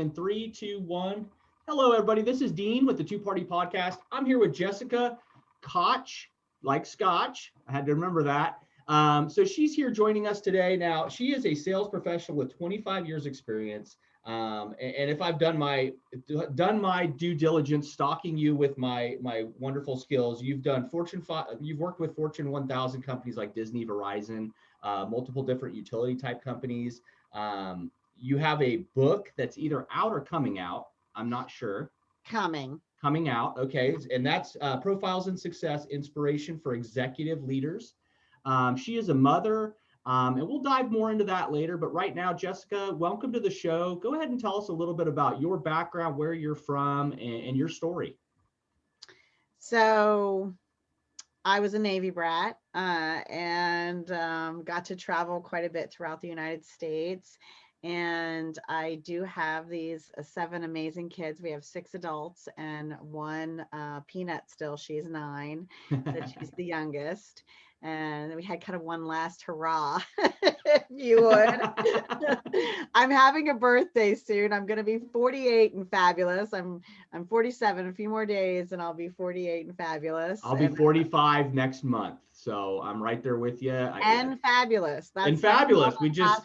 in 3, 2, 1. Hello, everybody. This is Dean with the Two Party Podcast. I'm here with Jessica Koch, like Scotch. I had to remember that. So she's here joining us today. Now, she is a sales professional with 25 years experience. And if I've done my due diligence, stalking you with my wonderful skills, you've worked with Fortune 1000 companies like Disney, Verizon, multiple different utility type companies. You have a book that's either out or coming out. I'm not sure. Coming out. Okay. And that's Profiles in Success, Inspiration for Executive Leaders. She is a mother, and we'll dive more into that later. But right now, Jessica, welcome to the show. Go ahead and tell us a little bit about your background, where you're from, and your story. So I was a Navy brat and got to travel quite a bit throughout the United States. And I do have these 7 amazing kids. We have 6 adults and 1 peanut still. She's 9. So she's the youngest. And we had kind of one last hurrah, if you would. I'm having a birthday soon. I'm going to be 48 and fabulous. I'm 47, a few more days, and I'll be 48 and fabulous. I'll be 45 next month. So I'm right there with you. Fabulous. And fabulous. We just,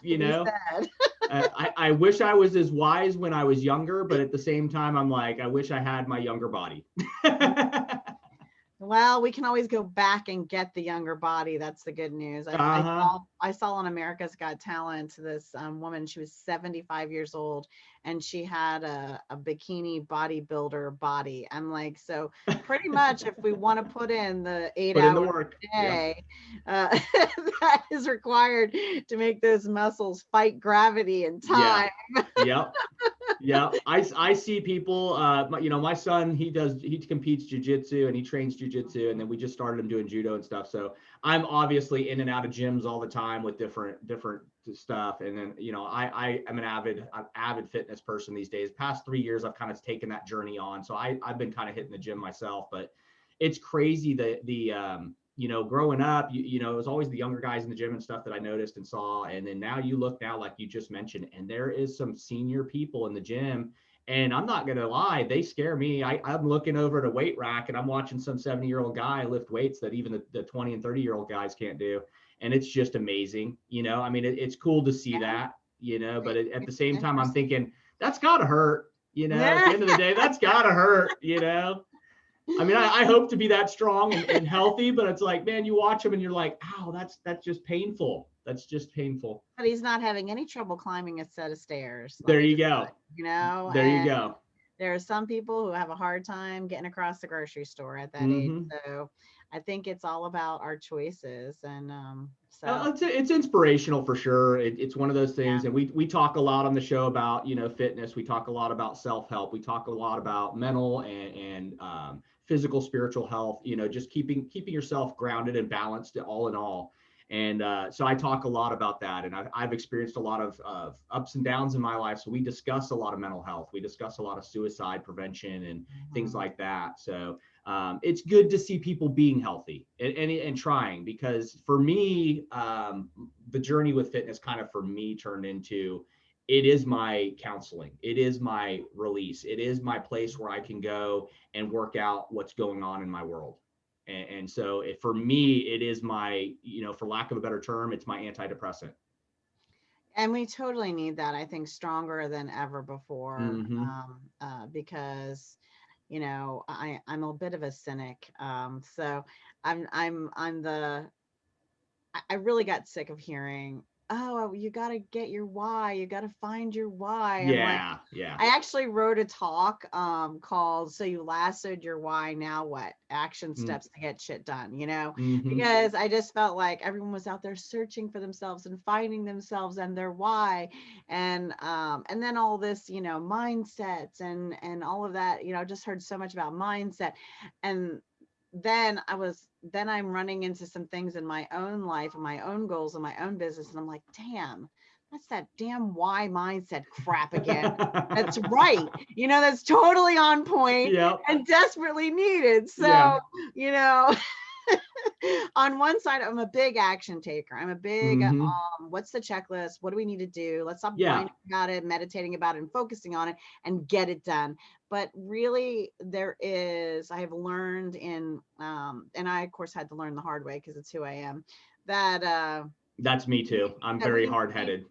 I wish I was as wise when I was younger, but at the same time, I'm like, I wish I had my younger body. Well, we can always go back and get the younger body. That's the good news. I saw on America's Got Talent this woman. She was 75 years old, and she had a bikini bodybuilder body. I'm like, so pretty much if we want to put in the 8 hours a day, that is required to make those muscles fight gravity and time. Yeah. I see people, my son, he competes jujitsu and he trains jujitsu, and then we just started him doing judo and stuff. So I'm obviously in and out of gyms all the time with different stuff. And then, I am an avid fitness person these days. Past 3 years, I've kind of taken that journey on. So I've been kind of hitting the gym myself, but it's crazy growing up, it was always the younger guys in the gym and stuff that I noticed and saw. And then now you look now, like you just mentioned, and there is some senior people in the gym. And I'm not going to lie, they scare me. I'm looking over at a weight rack and I'm watching some 70-year-old guy lift weights that even the 20 and 30-year-old guys can't do. And it's just amazing. It's cool to see that, but at the same time, I'm thinking that's got to hurt, at the end of the day, that's got to hurt, I hope to be that strong and healthy, but it's like, man, you watch him and you're like, ow, that's just painful. That's just painful. But he's not having any trouble climbing a set of stairs. There you go. There you go. There are some people who have a hard time getting across the grocery store at that age. So I think it's all about our choices. And it's inspirational for sure. It's one of those things. And we talk a lot on the show about, fitness. We talk a lot about self-help. We talk a lot about mental and physical, spiritual health, just keeping yourself grounded and balanced all in all. And so I talk a lot about that. And I've experienced a lot of ups and downs in my life. So we discuss a lot of mental health. We discuss a lot of suicide prevention and things like that. So it's good to see people being healthy and trying, because for me, the journey with fitness kind of for me turned into, it is my counseling. It is my release. It is my place where I can go and work out what's going on in my world. And so for me, it is my, for lack of a better term, it's my antidepressant. And we totally need that, I think, stronger than ever before, because, I'm a bit of a cynic. So I really got sick of hearing, oh, you got to get your why. You got to find your why. Yeah. I actually wrote a talk called So You Lassoed Your Why, Now What? Action Steps to Get Shit Done, because I just felt like everyone was out there searching for themselves and finding themselves and their why. And then all this, mindsets and all of that, just heard so much about mindset. And then I'm running into some things in my own life and my own goals and my own business. And I'm like, damn, that's that damn why mindset crap again. That's right. That's totally on point and desperately needed. So, On one side, I'm a big action taker. I'm a big, Mm-hmm. what's the checklist? What do we need to do? Let's stop Yeah. whining about it, meditating about it, and focusing on it and get it done. But really, I have learned and I, of course, had to learn the hard way because it's who I am, that, That's me too. I'm that very hard-headed.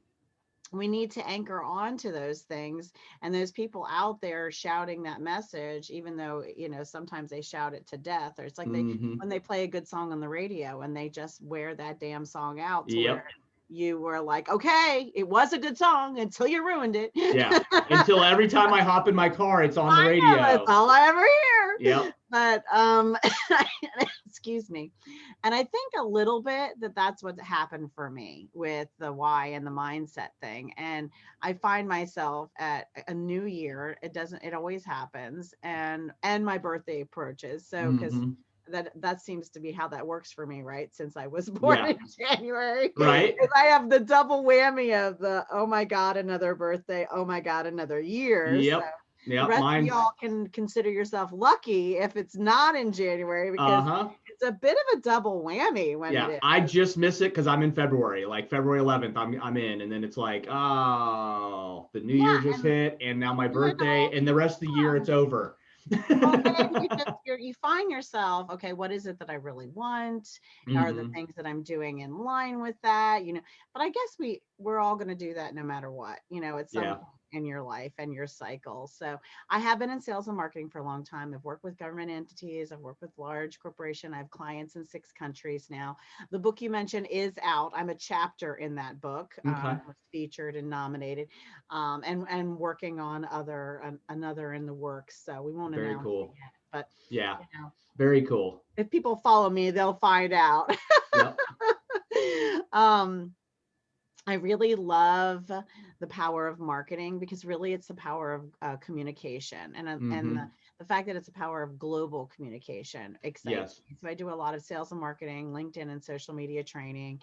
we need to anchor on to those things, and those people out there shouting that message, even though, sometimes they shout it to death, or it's like Mm-hmm. when they play a good song on the radio and they just wear that damn song out to Yep. where you were like, okay, it was a good song until you ruined it. Yeah. Until every time I hop in my car, it's on the I know, that's radio. all I ever hear. Yep. But excuse me. And I think a little bit that's what happened for me with the why and the mindset thing. And I find myself at a new year. It always happens. And my birthday approaches. So, because Mm-hmm. that seems to be how that works for me, right? Since I was born Yeah. in January, Right. I have the double whammy of the, oh my God, another birthday. Oh my God, another year. So Yep. the Yep. rest of Mine's y'all can consider yourself lucky if it's not in January, because uh-huh. it's a bit of a double whammy when Yeah. it I is. just miss it because I'm in February. Like February 11th, I'm in, and then it's like, oh, the new year Yeah, just and hit, and now my you know, birthday, and the rest of the year it's over. well, then you find yourself, okay, what is it that I really want? Are the Mm-hmm. things that I'm doing in line with that? But I guess we're all going to do that no matter what, at some Yeah. point in your life and your cycle. So I have been in sales and marketing for a long time. I've worked with government entities. I've worked with large corporation. I have clients in 6 countries now. The book you mentioned is out. I'm a chapter in that book. Okay. Was featured and nominated, and working on another in the works. So we won't Very announce it cool. yet, but Yeah. you know, Very cool. if people follow me, they'll find out. Yep. um, I really love the power of marketing, because really it's the power of communication, and Mm-hmm. the fact that it's a power of global communication excites Yes. me. So I do a lot of sales and marketing, LinkedIn and social media training.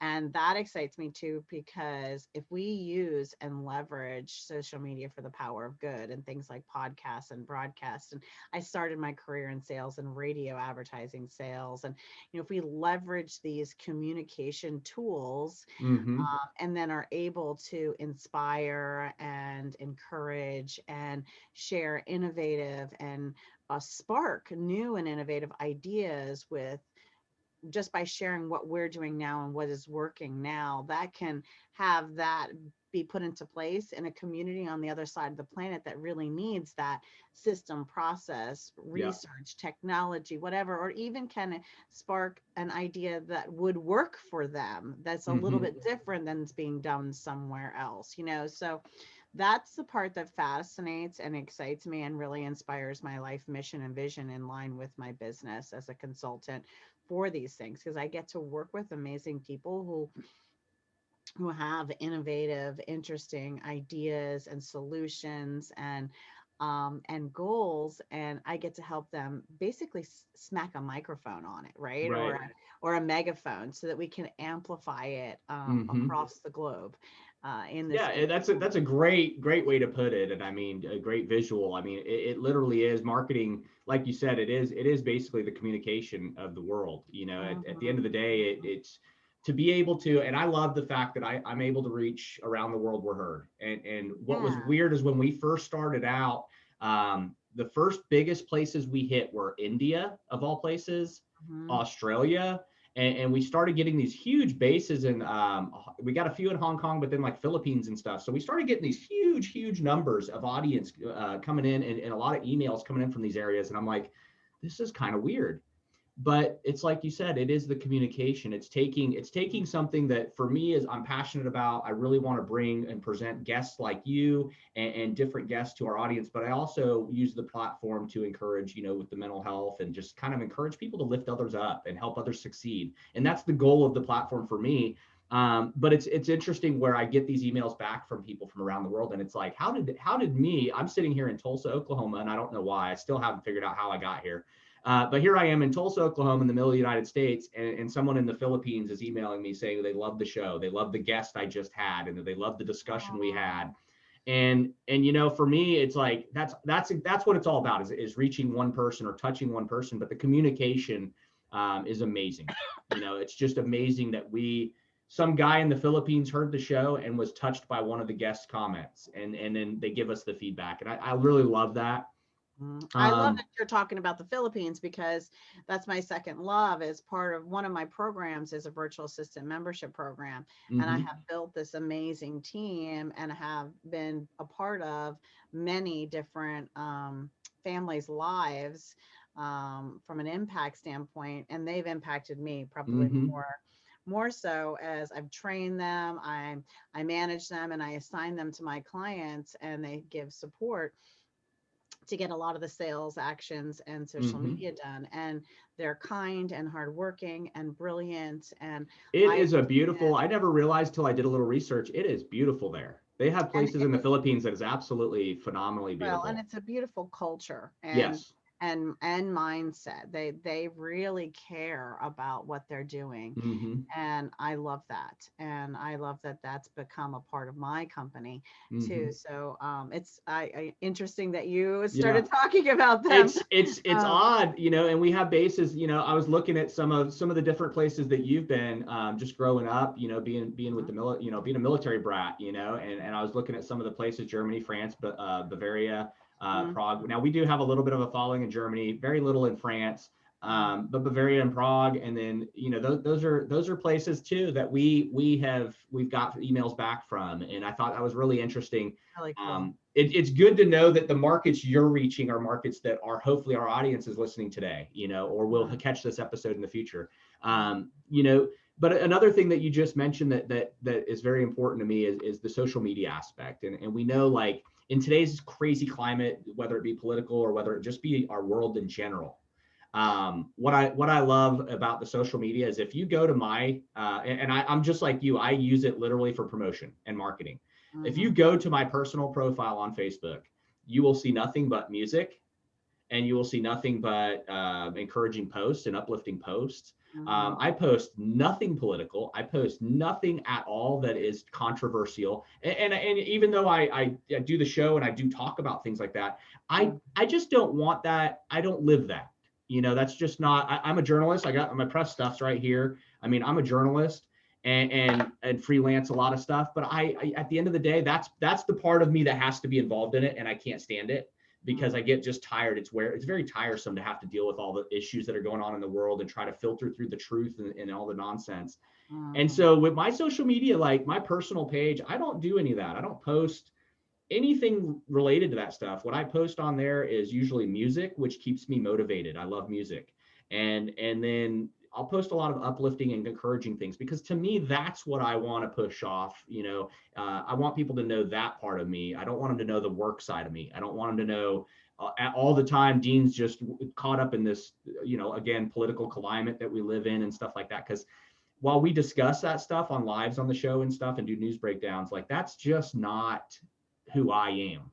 And that excites me too, because if we use and leverage social media for the power of good, and things like podcasts and broadcasts, and I started my career in sales and radio advertising sales. And, if we leverage these communication tools, Mm-hmm. and then are able to inspire and encourage and share innovative and spark new and innovative ideas with, just by sharing what we're doing now and what is working now, that can have that be put into place in a community on the other side of the planet that really needs that system, process, Yeah. research, technology, whatever, or even can spark an idea that would work for them, that's a little Mm-hmm. bit different than it's being done somewhere else. So that's the part that fascinates and excites me and really inspires my life mission and vision, in line with my business as a consultant for these things, because I get to work with amazing people who have innovative, interesting ideas and solutions and goals, and I get to help them basically smack a microphone on it, right? Right. Or a megaphone, so that we can amplify it Mm-hmm. across the globe in this. Yeah, that's a great way to put it, and I mean a great visual. I mean, it literally is marketing, like you said. It is basically the communication of the world. At the end of Mhm. the day, it's to be able to, and I love the fact that I'm able to reach around the world. We're heard, and what was Yeah. weird is when we first started out, the first biggest places we hit were India, of all places, Mhm. Australia, and we started getting these huge bases, and we got a few in Hong Kong, but then like Philippines and stuff. So we started getting these huge numbers of audience coming in, and a lot of emails coming in from these areas. And I'm like, this is kind of weird. But it's like you said, it is the communication. It's taking something that for me is I'm passionate about. I really want to bring and present guests like you and different guests to our audience. But I also use the platform to encourage, with the mental health, and just kind of encourage people to lift others up and help others succeed. And that's the goal of the platform for me. But it's interesting where I get these emails back from people from around the world, and it's like, how did me? I'm sitting here in Tulsa, Oklahoma, and I don't know why. I still haven't figured out how I got here. But here I am in Tulsa, Oklahoma, in the middle of the United States, and someone in the Philippines is emailing me saying they love the show, they love the guest I just had, and they love the discussion we had. Oh, And for me, it's like that's what it's all about, is reaching one person or touching one person. But the communication, is amazing. It's just amazing that some guy in the Philippines heard the show and was touched by one of the guest comments, and then they give us the feedback. And I really love that. I love that you're talking about the Philippines, because that's my second love. As part of one of my programs is a virtual assistant membership program. And I have built this amazing team and have been a part of many different families' lives from an impact standpoint. And they've impacted me probably more so as I've trained them, I manage them, and I assign them to my clients, and they give support to get a lot of the sales actions and social media done. And they're kind and hardworking and brilliant. And it is a beautiful, I never realized till I did a little research, it is beautiful there. They have places in the Philippines that is absolutely phenomenally beautiful. Well, and it's a beautiful culture. And yes. and mindset. They really care about what they're doing. And I love that. And I love that that's become a part of my company too. So it's interesting that you started talking about them. It's odd, and we have bases. I was looking at some of the different places that you've been just growing up, being with the being a military brat, and I was looking at some of the places: Germany, France, Bavaria, Prague. Now we do have a little bit of a following in Germany, very little in France, but Bavaria and Prague, and then those are places too that we've got emails back from, and I thought that was really interesting. Really cool. It's good to know that the markets you're reaching are markets that are hopefully our audience is listening today, or will catch this episode in the future. But another thing that you just mentioned that is very important to me is the social media aspect, and we know, like, in today's crazy climate, whether it be political or whether it just be our world in general, what I love about the social media is if you go to my I'm just like you, I use it literally for promotion and marketing. If you go to my personal profile on Facebook, you will see nothing but music, and you will see nothing but encouraging posts and uplifting posts. I post nothing political. I post nothing at all that is controversial. And even though I do the show and I do talk about things like that, I just don't want that. I don't live that. That's just not. I'm a journalist. I got my press stuffs right here. I mean, I'm a journalist and freelance a lot of stuff. But I at the end of the day, that's the part of me that has to be involved in it, and I can't stand it, because I get just tired. It's very tiresome to have to deal with all the issues that are going on in the world and try to filter through the truth and all the nonsense. And so with my social media, like my personal page, I don't do any of that. I don't post anything related to that stuff. What I post on there is usually music, which keeps me motivated. I love music. And then I'll post a lot of uplifting and encouraging things, because to me, that's what I want to push off. I want people to know that part of me. I don't want them to know the work side of me. I don't want them to know all the time Dean's just caught up in this, again, political climate that we live in and stuff like that. Because while we discuss that stuff on lives on the show and stuff and do news breakdowns, like, that's just not who I am,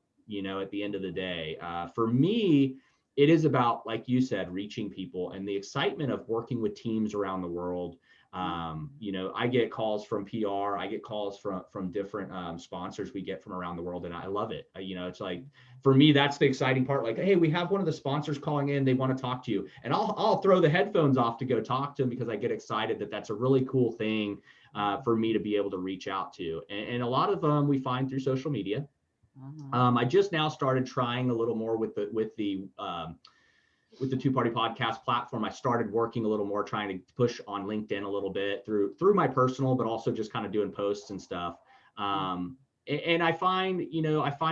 at the end of the day. For me, it is about, like you said, reaching people and the excitement of working with teams around the world. I get calls from PR, I get calls from different sponsors we get from around the world, and I love it. It's like, for me, that's the exciting part. Like, hey, we have one of the sponsors calling in, they want to talk to you, and I'll throw the headphones off to go talk to them, because I get excited that that's a really cool thing for me to be able to reach out to. And a lot of them we find through social media. I just now started trying a little more with the Two-Party Podcast platform. I started working a little more, trying to push on LinkedIn a little bit through my personal, but also just kind of doing posts and stuff. And I find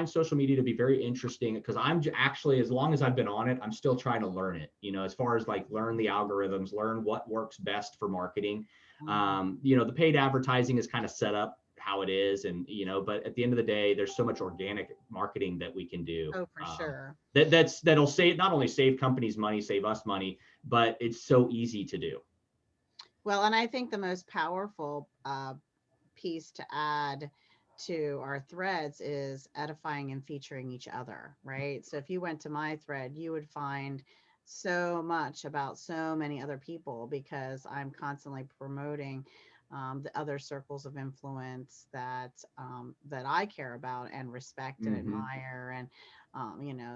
social media to be very interesting, because I'm actually, as long as I've been on it, I'm still trying to learn it, as far as like learn the algorithms, learn what works best for marketing. The paid advertising is kind of set up how it is, and but at the end of the day, there's so much organic marketing that we can do. Oh, for sure. That'll not only save companies money, save us money, but it's so easy to do. Well, and I think the most powerful piece to add to our threads is edifying and featuring each other, right? So if you went to my thread, you would find so much about so many other people, because I'm constantly promoting the other circles of influence that I care about and respect and admire, and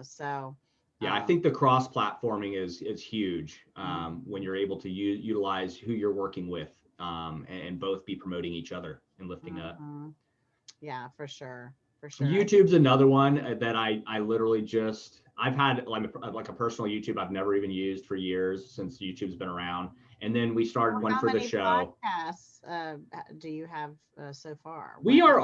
so Yeah, I think the cross-platforming is huge when you're able to utilize who you're working with and both be promoting each other and lifting up. Yeah, for sure. For sure. YouTube's another one that I literally I've had like a personal YouTube I've never even used for years since YouTube's been around. And then we started one for the show. How many podcasts do you have so far? We are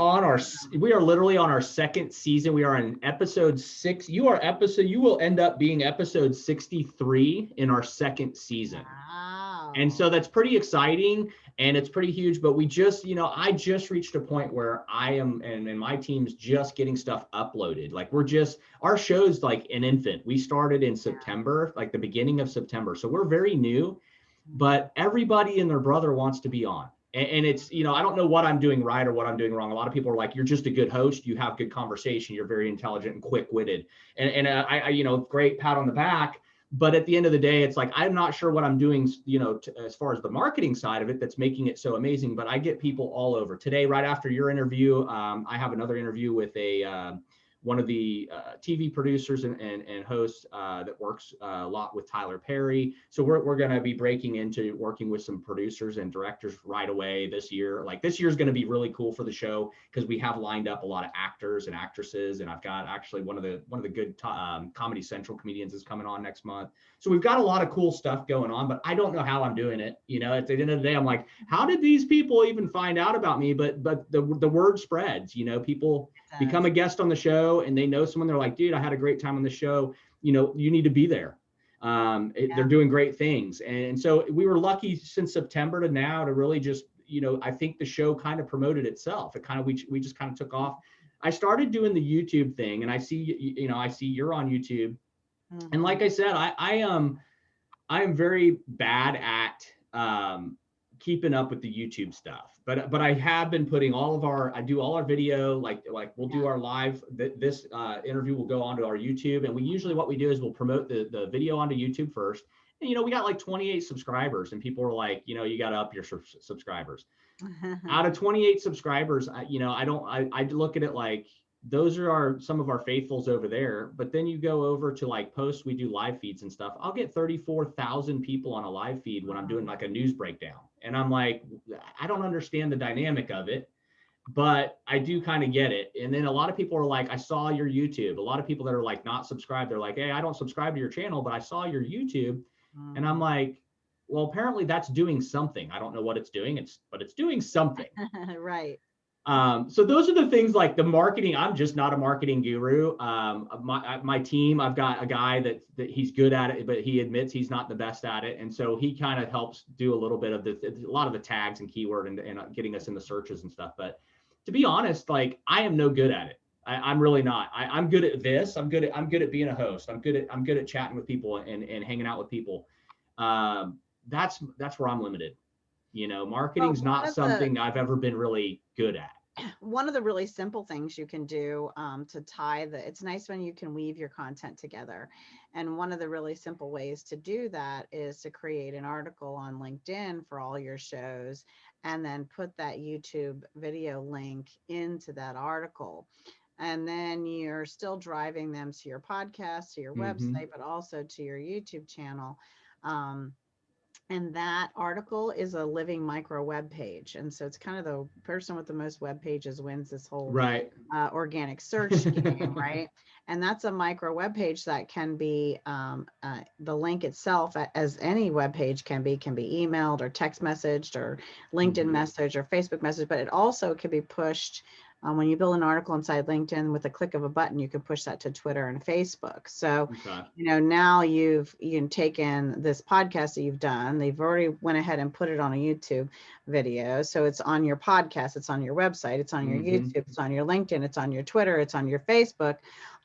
literally on our second season. We are in episode 6. You will end up being episode 63 in our second season. Wow. And so that's pretty exciting and it's pretty huge, but we just, I just reached a point where I am and my team's just getting stuff uploaded. Like our show's like an infant. We started in September, like the beginning of September. So we're very new, but everybody and their brother wants to be on. And it's, I don't know what I'm doing right or what I'm doing wrong. A lot of people are like, you're just a good host. You have good conversation. You're very intelligent and quick-witted. And I great pat on the back. But at the end of the day, it's like, I'm not sure what I'm doing, as far as the marketing side of it, that's making it so amazing. But I get people all over. Today, right after your interview, I have another interview with one of the TV producers and hosts that works a lot with Tyler Perry. So we're going to be breaking into working with some producers and directors right away this year. Like this year is going to be really cool for the show because we have lined up a lot of actors and actresses, and I've got actually one of the good Comedy Central comedians is coming on next month. So we've got a lot of cool stuff going on, but I don't know how I'm doing it. At the end of the day, I'm like, how did these people even find out about me? But the word spreads. People become a guest on the show and they know someone. They're like, dude, I had a great time on the show. You need to be there. They're doing great things. And so we were lucky since September to now to really just, I think the show kind of promoted itself. It kind of, we just kind of took off. I started doing the YouTube thing and I see you're on YouTube. Mm-hmm. And like I said, I am very bad at keeping up with the YouTube stuff, but I have been putting I do all our video, like we'll do our live, this interview will go onto our YouTube. And what we do is we'll promote the video onto YouTube first. And, we got like 28 subscribers and people are like, you got to up your subscribers. Out of 28 subscribers, I look at it like, those are some of our faithfuls over there. But then you go over to like posts, we do live feeds and stuff. I'll get 34,000 people on a live feed when I'm doing like a news breakdown. And I'm like, I don't understand the dynamic of it, but I do kind of get it. And then a lot of people are like, I saw your YouTube. A lot of people that are like not subscribed, they're like, hey, I don't subscribe to your channel, but I saw your YouTube. And I'm like, well, apparently that's doing something. I don't know what it's doing, but it's doing something. Right. So those are the things like the marketing. I'm just not a marketing guru. My team, I've got a guy that he's good at it, but he admits he's not the best at it. And so he kind of helps do a little bit of a lot of the tags and keyword and getting us in the searches and stuff. But to be honest, like I am no good at it. I'm really not. I'm good at this. I'm good at being a host. I'm good at chatting with people and hanging out with people. That's where I'm limited. Marketing's not something I've ever been really good at. One of the really simple things you can do to tie it's nice when you can weave your content together. And one of the really simple ways to do that is to create an article on LinkedIn for all your shows and then put that YouTube video link into that article. And then you're still driving them to your podcast, to your website, but also to your YouTube channel. And that article is a living micro web page. And so it's kind of the person with the most web pages wins this whole organic search game, right? And that's a micro web page that can be the link itself, as any web page can be emailed or text messaged or LinkedIn message or Facebook message, but it also can be pushed. When you build an article inside LinkedIn with a click of a button, you can push that to Twitter and Facebook. So, now you've taken this podcast that you've done. They've already went ahead and put it on a YouTube video. So it's on your podcast, it's on your website, it's on your YouTube, it's on your LinkedIn, it's on your Twitter, it's on your Facebook,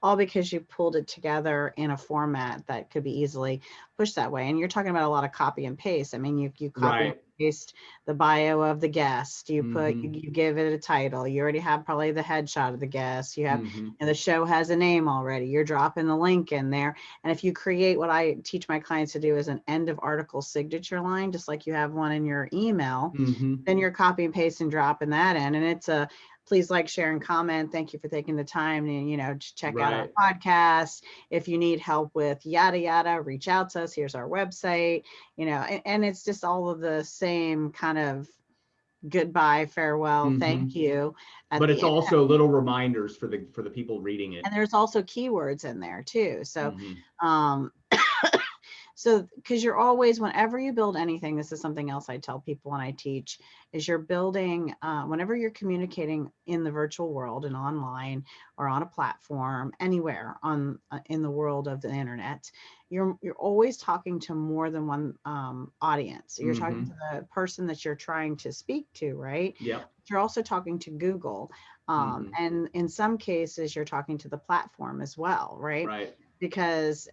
all because you pulled it together in a format that could be easily pushed that way. And you're talking about a lot of copy and paste. I mean, you copy and paste the bio of the guest, you put, you give it a title, you already have probably the headshot of the guest, you have, and the show has a name already, you're dropping the link in there. And if you create what I teach my clients to do is an end of article signature line, just like you have one in your email, then you're copy and paste and dropping that in. And it's Please like, share, and comment. Thank you for taking the time and, to check out our Right. podcast. If you need help with yada, yada, reach out to us. Here's our website, and it's just all of the same kind of goodbye, farewell, thank you at But the it's end. also little reminders for the people reading it. And there's also keywords in there too. So, Mm-hmm. So, because you're always, whenever you build anything, this is something else I tell people when I teach, is you're building, whenever you're communicating in the virtual world and online or on a platform, anywhere on in the world of the internet, you're always talking to more than one audience. You're talking to the person that you're trying to speak to, right? Yep. You're also talking to Google. And in some cases, you're talking to the platform as well, right? Right. Because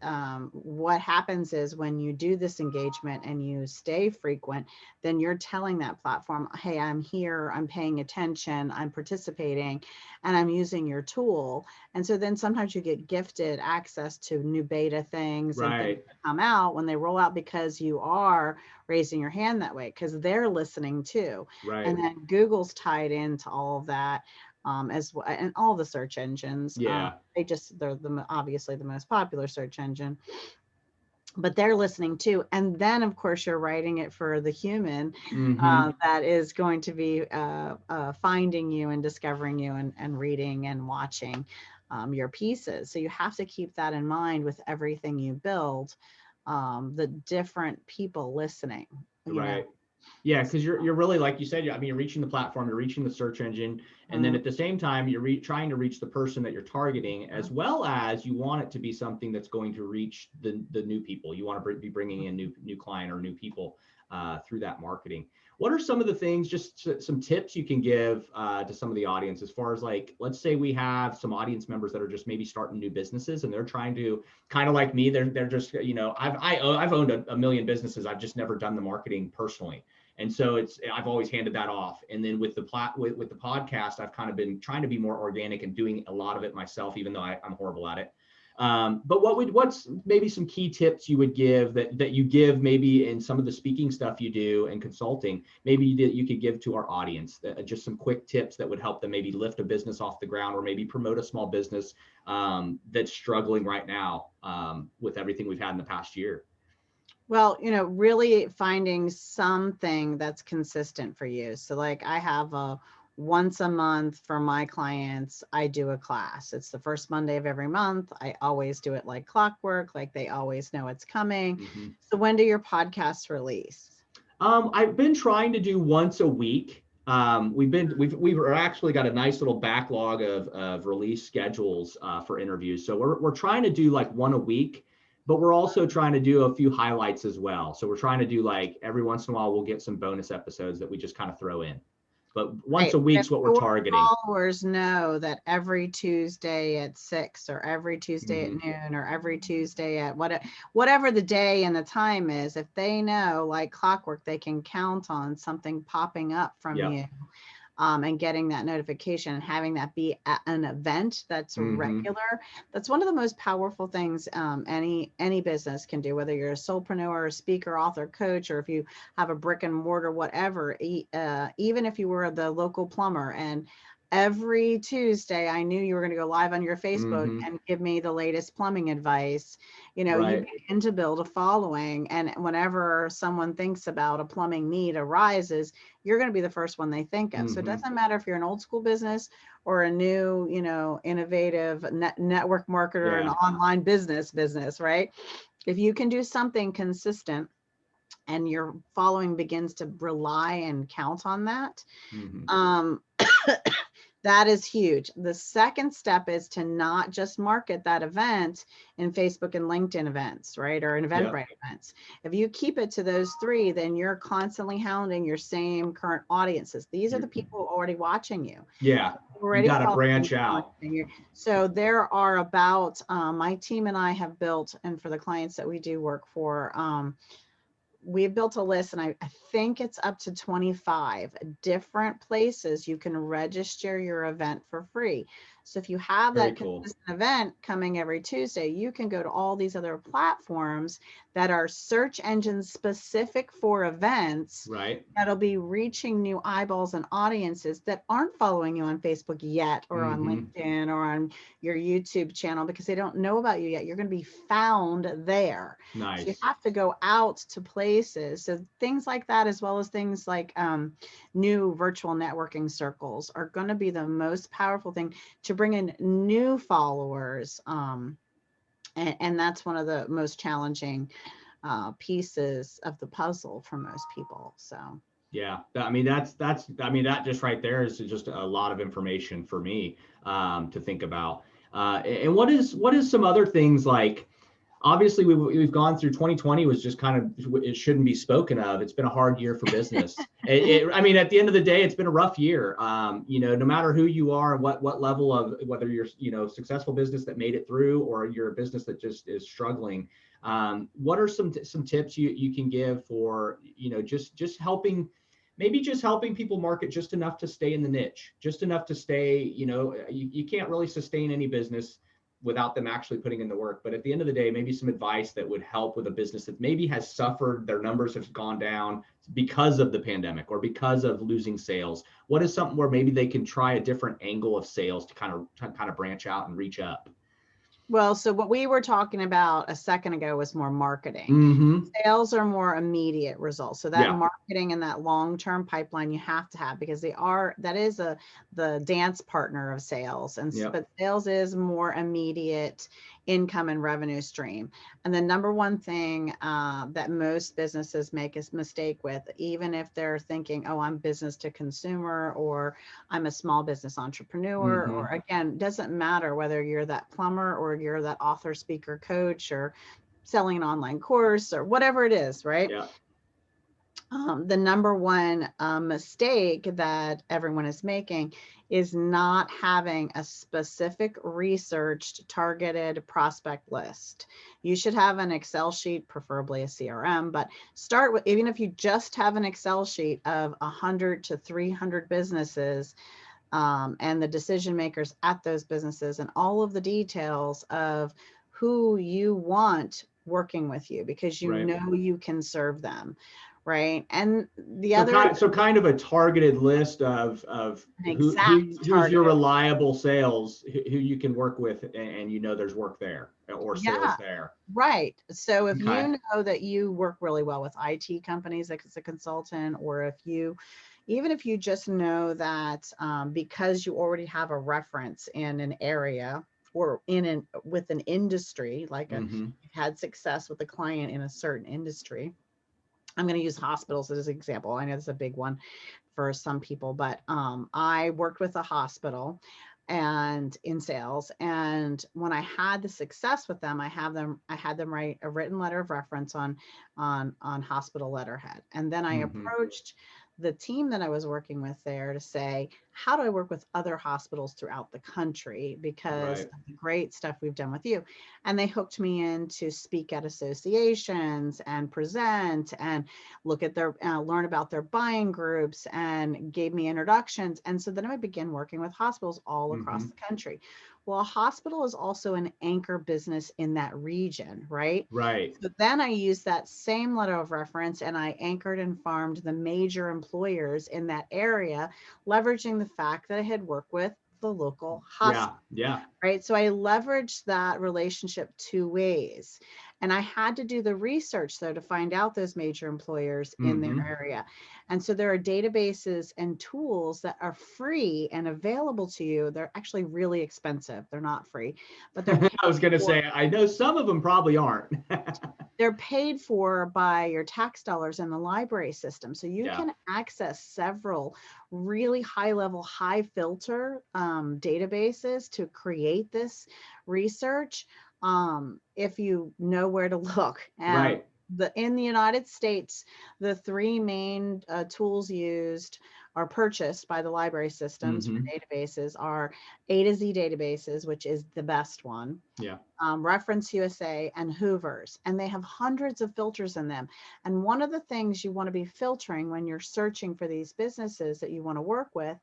what happens is when you do this engagement and you stay frequent, then you're telling that platform, hey, I'm here, I'm paying attention, I'm participating, and I'm using your tool. And so then sometimes you get gifted access to new beta things and things that come out when they roll out, because you are raising your hand that way, because they're listening too. Right. And then Google's tied into all of that. As well, and all the search engines. Yeah. They're obviously the most popular search engine, but they're listening too. And then of course you're writing it for the human that is going to be finding you and discovering you and reading and watching your pieces. So you have to keep that in mind with everything you build, the different people listening. Right. Yeah, because you're really, like you said, I mean, you're reaching the platform, you're reaching the search engine, and then at the same time, you're trying to reach the person that you're targeting, as well as you want it to be something that's going to reach the new people. You want to be bringing in new client or new people through that marketing. What are some of the things, just some tips you can give to some of the audience, as far as, like, let's say we have some audience members that are just maybe starting new businesses and they're trying to, kind of like me, they're just, I've owned a million businesses. I've just never done the marketing personally. And so I've always handed that off. And then with the podcast, I've kind of been trying to be more organic and doing a lot of it myself, even though I'm horrible at it. But what's maybe some key tips you would give that you give maybe in some of the speaking stuff you do and consulting, maybe that you could give to our audience, just some quick tips that would help them maybe lift a business off the ground, or maybe promote a small business that's struggling right now with everything we've had in the past year. Well, really finding something that's consistent for you. So like I have once a month for my clients, I do a class. It's the first Monday of every month. I always do it like clockwork, like they always know it's coming. So when do your podcasts release? I've been trying to do once a week. We've actually got a nice little backlog of release schedules for interviews. So we're trying to do like one a week. But we're also trying to do a few highlights as well. So we're trying to do, like, every once in a while, we'll get some bonus episodes that we just kind of throw in. But once a week's what we're targeting. Followers know that every Tuesday at 6 or every Tuesday at noon or every Tuesday at whatever the day and the time is, if they know like clockwork, they can count on something popping up from you. And getting that notification and having that be an event that's regular. That's one of the most powerful things any business can do, whether you're a solopreneur, a speaker, author, coach, or if you have a brick and mortar, whatever, even if you were the local plumber and every Tuesday, I knew you were going to go live on your Facebook and give me the latest plumbing advice. You begin to build a following. And whenever someone thinks about a plumbing need arises, you're going to be the first one they think of. So it doesn't matter if you're an old school business or a new, innovative network marketer and online business, right? If you can do something consistent and your following begins to rely and count on that, that is huge. The second step is to not just market that event in Facebook and LinkedIn events, right? Or in Eventbrite events. If you keep it to those three, then you're constantly hounding your same current audiences. These are the people already watching you. Yeah. You got to branch out. So there are about, my team and I have built, and for the clients that we do work for, we've built a list, and I think it's up to 25 different places you can register your event for free. So if you have Very that cool. consistent event coming every Tuesday, you can go to all these other platforms that are search engines specific for events Right. that'll be reaching new eyeballs and audiences that aren't following you on Facebook yet, or on Mm-hmm. LinkedIn, or on your YouTube channel, because they don't know about you yet. You're going to be found there. So you Nice. have to go out to places. So things like that, as well as things like new virtual networking circles, are going to be the most powerful thing to bring in new followers. And that's one of the most challenging pieces of the puzzle for most people. So Yeah, I mean I mean that just right there is just a lot of information for me to think about. And what is some other things like? Obviously, we've gone through 2020 was just kind of, it shouldn't be spoken of. It's been a hard year for business. I mean, at the end of the day, it's been a rough year. No matter who you are and what level of, whether you're successful business that made it through, or you're a business that just is struggling. What are some tips you can give for just helping, maybe just helping people market just enough to stay in the niche, just enough to stay, you can't really sustain any business without them actually putting in the work. But at the end of the day, maybe some advice that would help with a business that maybe has suffered, their numbers have gone down because of the pandemic or because of losing sales. What is something where maybe they can try a different angle of sales to kind of branch out and reach up? well, so what we were talking about a second ago was more marketing. Mm-hmm. Sales are more immediate results. So that Yeah. marketing and that long-term pipeline you have to have, because that is the dance partner of sales. Yep. But sales is more immediate income and revenue stream. And the number one thing that most businesses make a mistake with, even if they're thinking, oh, I'm business to consumer, or I'm a small business entrepreneur, Mm-hmm. or again, doesn't matter whether you're that plumber or you're that author, speaker, coach, or selling an online course, or whatever it is, right? Yeah. The number one mistake that everyone is making is not having a specific researched targeted prospect list. You should have an Excel sheet, preferably a CRM, but start with, even if you just have an Excel sheet of 100 to 300 businesses, and the decision makers at those businesses, and all of the details of who you want working with you, because you Right. know you can serve them, right? And the So other, kind of a targeted list of an exact who's your targeted, reliable sales, who you can work with, and there's work there or yeah, sales there. right. So if Okay. you know that you work really well with IT companies, like as a consultant, or even if you just know that because you already have a reference in an area, or with an industry, like Mm-hmm. you've had success with a client in a certain industry. I'm going to use hospitals as an example. I know it's a big one for some people, but I worked with a hospital and in sales, and when I had the success with them, I had them write a written letter of reference on hospital letterhead, and then I Mm-hmm. approached the team that I was working with there to say, how do I work with other hospitals throughout the country because Right. of the great stuff we've done with you? And they hooked me in to speak at associations and present and look at their learn about their buying groups, and gave me introductions. And so then I began working with hospitals all across Mm-hmm. the country. Well, a hospital is also an anchor business in that region, right? Right. So then I used that same letter of reference, and I anchored and farmed the major employers in that area, leveraging the fact that I had worked with the local Yeah. hospital, Yeah. right? So I leveraged that relationship two ways. And I had to do the research, though, to find out those major employers in their Mm-hmm. area. And so there are databases and tools that are free and available to you. They're actually really expensive. They're not free, but they're I was paid gonna for. say I know some of them probably aren't. They're paid for by your tax dollars in the library system. So you Yeah. can access several really high level, high filter databases to create this research, if you know where to look. Right. In the United States, the three main tools used or purchased by the library systems for Mm-hmm. databases are A to Z databases, which is the best one, Yeah. Reference USA, and Hoover's, and they have hundreds of filters in them. And one of the things you want to be filtering when you're searching for these businesses that you want to work with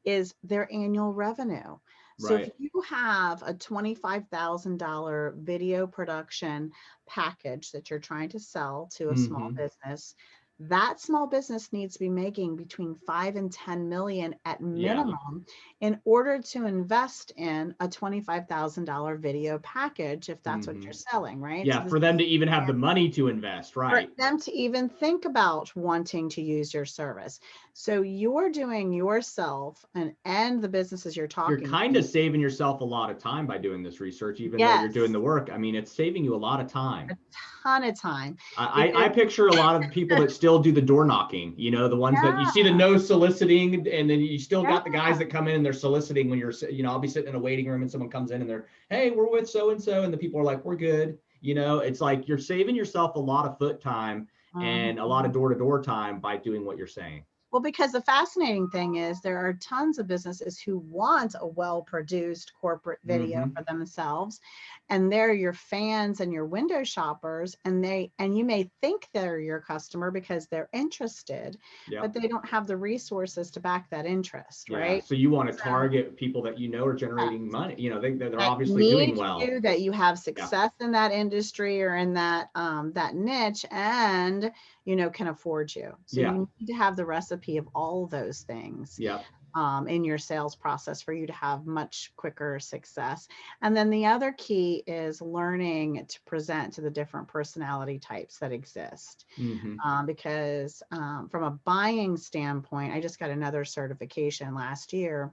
is their annual revenue. So if Right. you have a $25,000 video production package that you're trying to sell to a small Mm-hmm. business, that small business needs to be making between 5 and 10 million at Yeah. minimum in order to invest in a $25,000 video package if that's what Mm-hmm. you're selling, right? So Yeah. this For is them to even have the money to invest. for Right. them to even think about wanting to use your service. So you're doing yourself and the businesses you're You're talking kind to. of saving yourself a lot of time by doing this research, even though you're doing Yes, the work. I mean, it's saving you a lot of a time. ton of time I because picture a lot of people that still do the door knocking, the ones that you see the yeah, no soliciting, and then you still got the guys yeah. that come in and they're soliciting when I'll be sitting in a waiting room and someone comes in and they're, hey, we're with so and so. And the people are like, we're good. It's like you're saving yourself a lot of foot time and a lot of Mhm. door to door time by doing what you're saying. Well, because the fascinating thing is there are tons of businesses who want a well-produced corporate video Mm-hmm. for themselves, and they're your fans and your window shoppers, and you may think they're your customer because they're interested, but Yep. they don't have the resources to back that interest, Yeah. right? So you want to So target people that are yeah, generating money. They're that obviously doing need well. you, that you have Yeah. success in that industry or in that niche, and can afford you. So Yeah. you need to have the recipe of all those things Yeah. in your sales process for you to have much quicker success. And then the other key is learning to present to the different personality types that exist. Mm-hmm. Because from a buying standpoint, I just got another certification last year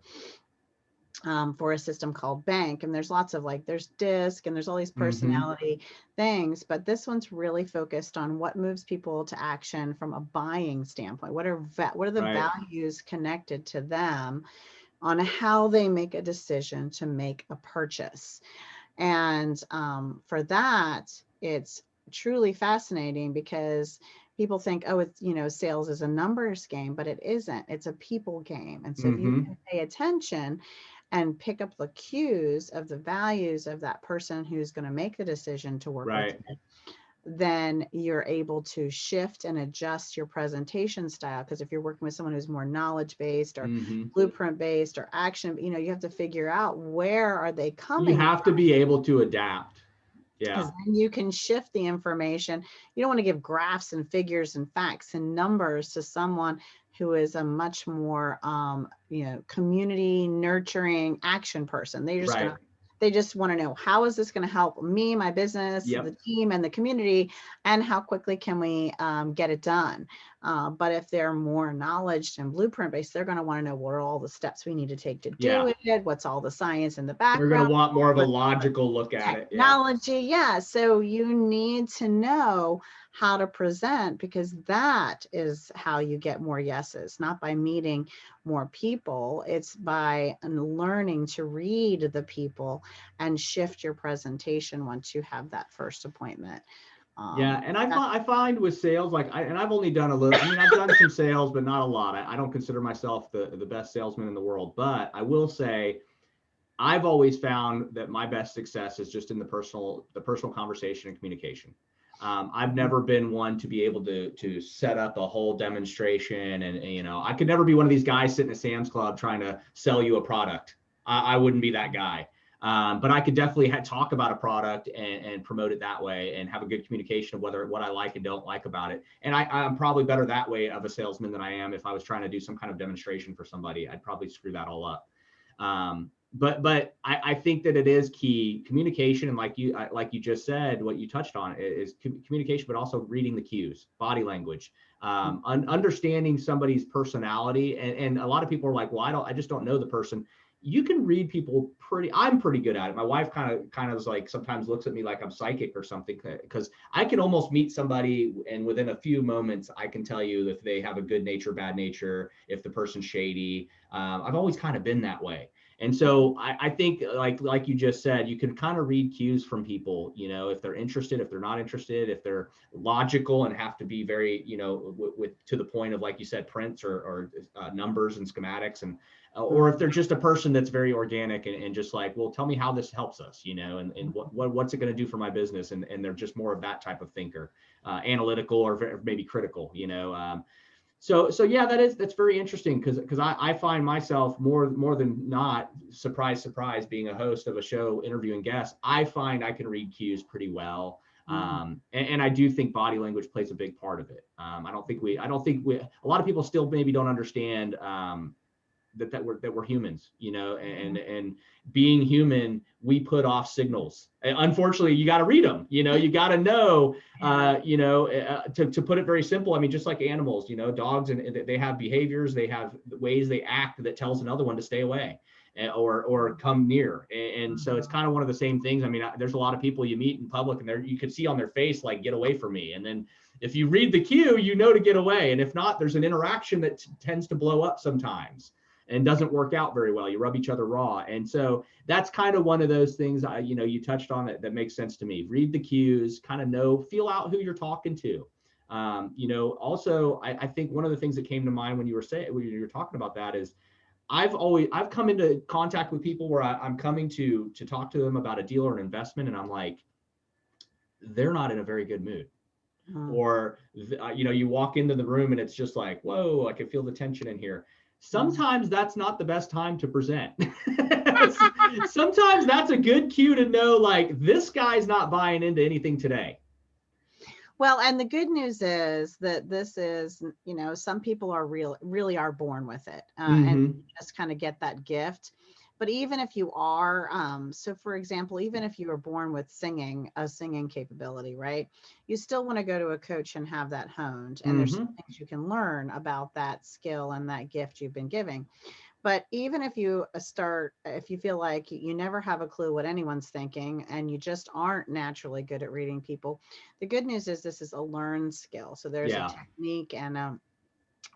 for a system called Bank. And there's lots of there's DISC and there's all these Mm-hmm. personality things, but this one's really focused on what moves people to action from a buying standpoint. What are the Right. values connected to them on how they make a decision to make a purchase? And for that, it's truly fascinating because people think, oh, it's, sales is a numbers game, but it isn't. It's a people game. And so if you Mm-hmm. can pay attention and pick up the cues of the values of that person who's going to make the decision to work with Right. you, then you're able to shift and adjust your presentation style. Because if you're working with someone who's more knowledge based or Mm-hmm. blueprint based or action, you have to figure out where are they You coming have to be able to adapt. Yeah. because then you can shift the information. You don't want to give graphs and figures and facts and numbers to someone who is a much more community nurturing action person. Right. They just want to know, how is this going to help me, my business, the Yep. team, and the community, and how quickly can we get it done? But if they're more knowledge and blueprint based, they're going to want to know what are all the steps we need to take to Yeah. do it, what's all the science in the They're going to background, want more of a what's all the logical look at it. Yeah. technology. Yeah. So you need to know how to present, because that is how you get more yeses, not by meeting more people. It's by learning to read the people and shift your presentation once you have that first appointment. Yeah. And That's I find with sales, and I've only done a little, I mean, I've done some sales, but not a lot. I don't consider myself the best salesman in the world, but I will say, I've always found that my best success is just in the personal conversation and communication. I've never been one to be able to set up a whole demonstration, and I could never be one of these guys sitting at Sam's Club trying to sell you a product. I wouldn't be that guy. But I could definitely talk about a product and promote it that way and have a good communication of what I like and don't like about it. And I'm probably better that way of a salesman than I am if I was trying to do some kind of demonstration for somebody. I'd probably screw that all up. But I think that it is key communication, and like you just said, what you touched on is communication, but also reading the cues, body language, understanding somebody's personality, and a lot of people are like, well, I just don't know the person. You can read people I'm pretty good at it. My wife kind of is like, sometimes looks at me like I'm psychic or something, because I can almost meet somebody and within a few moments I can tell you if they have a good nature, bad nature, if the person's shady. I've always kind of been that way. And so I think like you just said, you can kind of read cues from people, if they're interested, if they're not interested, if they're logical and have to be very, with to the point of, like you said, prints or numbers and schematics, and or if they're just a person that's very organic and just like, well, tell me how this helps us, and what's it going to do for my business, and they're just more of that type of thinker, analytical or maybe critical, So yeah, that's very interesting because I find myself more than not, surprise being a host of a show interviewing guests. I find I can read cues pretty well. And I do think body language plays a big part of it. I don't think a lot of people still maybe don't understand that we're humans, and being human, we put off signals. And unfortunately, you got to read them. You got to know. To put it very simple, I mean, just like animals, dogs, and they have behaviors, they have ways they act that tells another one to stay away or come near. And so it's kind of one of the same things. I mean, there's a lot of people you meet in public, and you could see on their face like, get away from me. And then if you read the cue, to get away. And if not, there's an interaction that tends to blow up sometimes and doesn't work out very well. You rub each other raw. And so that's kind of one of those things, you touched on it, that makes sense to me. Read the cues, kind of feel out who you're talking to. Also, I think one of the things that came to mind when you were talking about that is I've come into contact with people where I'm coming to talk to them about a deal or an investment. And I'm like, they're not in a very good mood. Or, you walk into the room and it's just like, whoa, I can feel the tension in here. Sometimes that's not the best time to present. Sometimes that's a good cue to know, like, this guy's not buying into anything today. Well, and the good news is that this is, some people are really are born with it, and just kind of get that gift. But even if you are, so for example, even if you were born with a singing capability, right? You still want to go to a coach and have that honed. And there's some things you can learn about that skill and that gift you've been giving. But even if you feel like you never have a clue what anyone's thinking and you just aren't naturally good at reading people, the good news is this is a learned skill. So there's a technique and a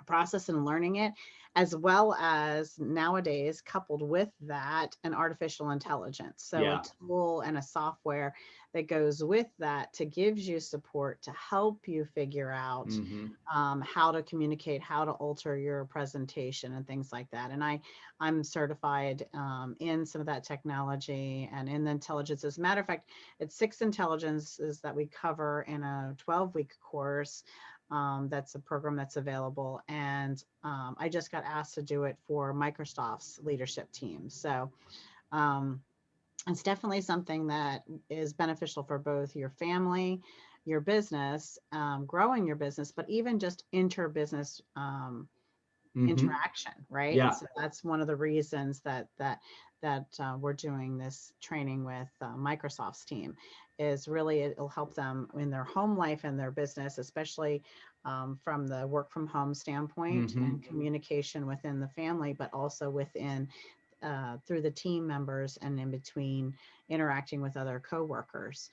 process in learning it, as well as nowadays, coupled with that, an artificial intelligence. So a tool and a software that goes with that to gives you support to help you figure out how to communicate, how to alter your presentation and things like that. And I'm certified in some of that technology and in the intelligence. As a matter of fact, it's 6 intelligences that we cover in a 12-week course. That's a program that's available. And I just got asked to do it for Microsoft's leadership team. So it's definitely something that is beneficial for both your family, your business, growing your business, but even just inter-business interaction, right? Yeah. So that's one of the reasons that we're doing this training with Microsoft's team, is really it'll help them in their home life and their business, especially from the work from home standpoint and communication within the family, but also within through the team members and in between interacting with other coworkers.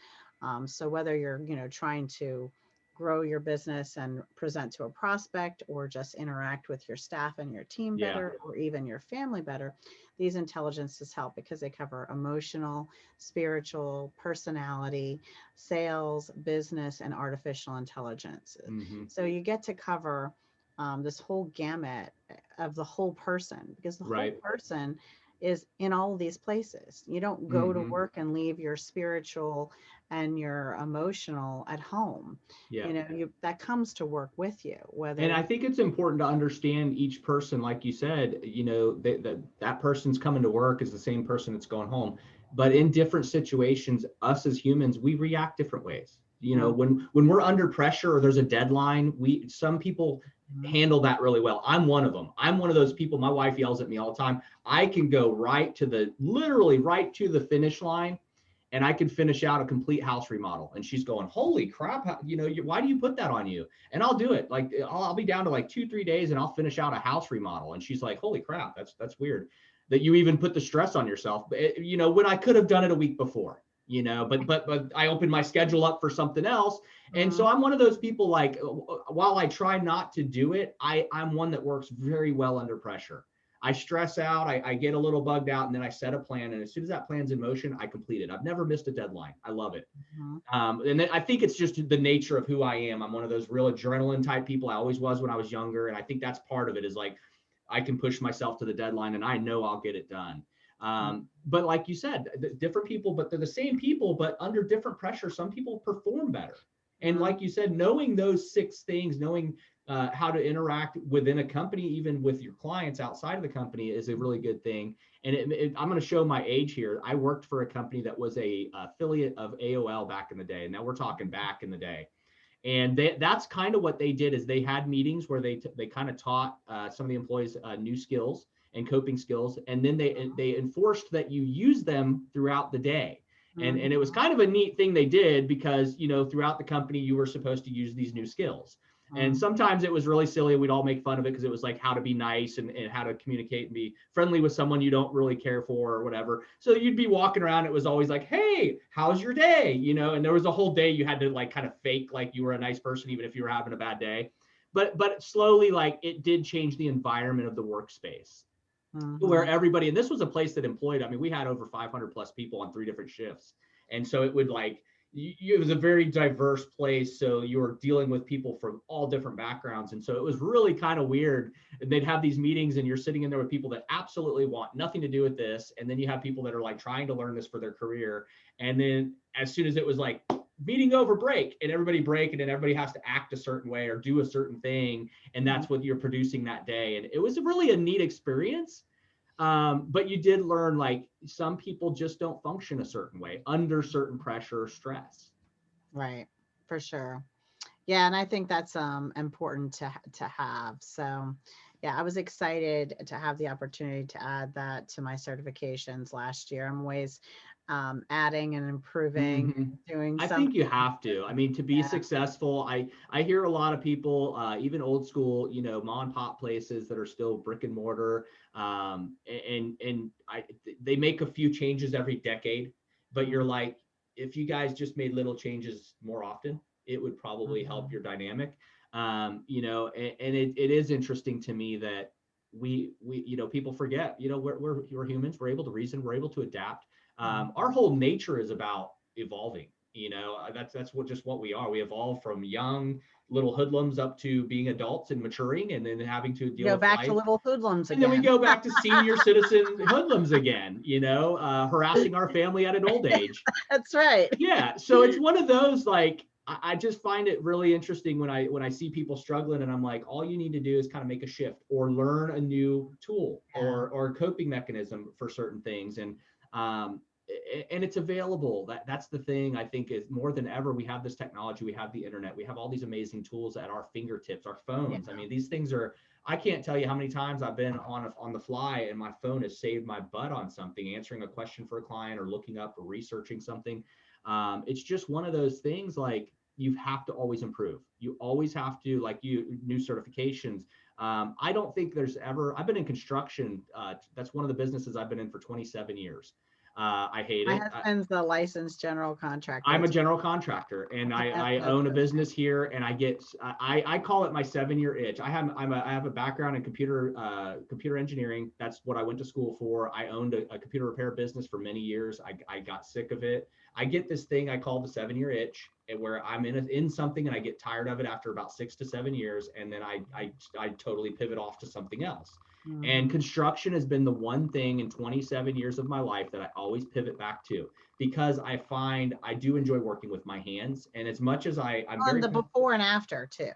So whether you're trying to grow your business and present to a prospect, or just interact with your staff and your team better, or even your family better, these intelligences help because they cover emotional, spiritual, personality, sales, business, and artificial intelligence. So you get to cover this whole gamut of the whole person, because the whole person is in all of these places. You don't go to work and leave your spiritual and your emotional at home. That comes to work with you. And I think it's important to understand each person, like you said, that person's coming to work is the same person that's going home. But in different situations, us as humans, we react different ways. When we're under pressure or there's a deadline, some people handle that really well. I'm one of them. I'm one of those people. My wife yells at me all the time. I can go literally right to the finish line, and I can finish out a complete house remodel. And she's going, holy crap, why do you put that on you? And I'll do it. Like I'll be down to like 2-3 days and I'll finish out a house remodel. And she's like, holy crap, that's weird that you even put the stress on yourself. But when I could have done it a week before. But I opened my schedule up for something else. And so I'm one of those people, like, while I try not to do it, I'm one that works very well under pressure. I stress out, I get a little bugged out, and then I set a plan. And as soon as that plan's in motion, I complete it. I've never missed a deadline. I love it. And then I think it's just the nature of who I am. I'm one of those real adrenaline type people. I always was when I was younger. And I think that's part of it, is like, I can push myself to the deadline and I know I'll get it done. But like you said, different people, but they're the same people, but under different pressure, some people perform better. And like you said, knowing those 6 things, knowing how to interact within a company, even with your clients outside of the company, is a really good thing. And I'm going to show my age here. I worked for a company that was a affiliate of AOL back in the day. And now we're talking back in the day. And that's kind of what they did, is they had meetings where they kind of taught some of the employees new skills and coping skills. And then they enforced that you use them throughout the day. And it was kind of a neat thing they did, because, throughout the company, you were supposed to use these new skills. And sometimes it was really silly. We'd all make fun of it, because it was like how to be nice and how to communicate and be friendly with someone you don't really care for or whatever. So you'd be walking around. It was always like, hey, how's your day? And there was a whole day you had to like kind of fake like you were a nice person, even if you were having a bad day. But slowly, like, it did change the environment of the workspace. Where everybody, and this was a place that employed, I mean, we had over 500 plus people on 3 different shifts. And so it would like, it was a very diverse place. So you were dealing with people from all different backgrounds. And so it was really kind of weird. They'd have these meetings and you're sitting in there with people that absolutely want nothing to do with this. And then you have people that are like trying to learn this for their career. And then as soon as it was like meeting over, break, and everybody break, and then everybody has to act a certain way or do a certain thing. And that's what you're producing that day. And it was really a neat experience. But you did learn, like, some people just don't function a certain way under certain pressure or stress. Right. For sure. Yeah. And I think that's important to have. So yeah, I was excited to have the opportunity to add that to my certifications last year. I'm always adding and improving, doing I something. think you have to. I mean, to be successful, I hear a lot of people, even old school, mom and pop places that are still brick and mortar, they make a few changes every decade, but you're like, if you guys just made little changes more often, it would probably help your dynamic. And it is interesting to me that we people forget, we're humans, we're able to reason, we're able to adapt. Our whole nature is about evolving. That's what we are. We evolve from young little hoodlums up to being adults and maturing, and then having to deal with back life. to little hoodlums again. And then we go back to senior citizen hoodlums again, harassing our family at an old age. That's right. Yeah. So it's one of those, like, I just find it really interesting when I see people struggling, and I'm like, all you need to do is kind of make a shift or learn a new tool or coping mechanism for certain things. And it's available. That's the thing, I think, is more than ever, we have this technology, we have the internet, we have all these amazing tools at our fingertips, our phones. I mean, these things are, I can't tell you how many times I've been on the fly and my phone has saved my butt on something, answering a question for a client or looking up or researching something. It's just one of those things, like, you have to always improve. You always have to, like, new certifications. I don't think there's ever, I've been in construction. That's one of the businesses I've been in for 27 years. I hate it. My husband's the licensed general contractor. I'm a general contractor, and I own a business here, and I call it my 7-year itch. I have a background in computer engineering. That's what I went to school for. I owned a computer repair business for many years. I got sick of it. I get this thing I call the 7-year itch, where I'm in something and I get tired of it after about 6 to 7 years, and then I totally pivot off to something else. And construction has been the one thing in 27 years of my life that I always pivot back to, because I find I do enjoy working with my hands. And as much as I'm very the before and after too.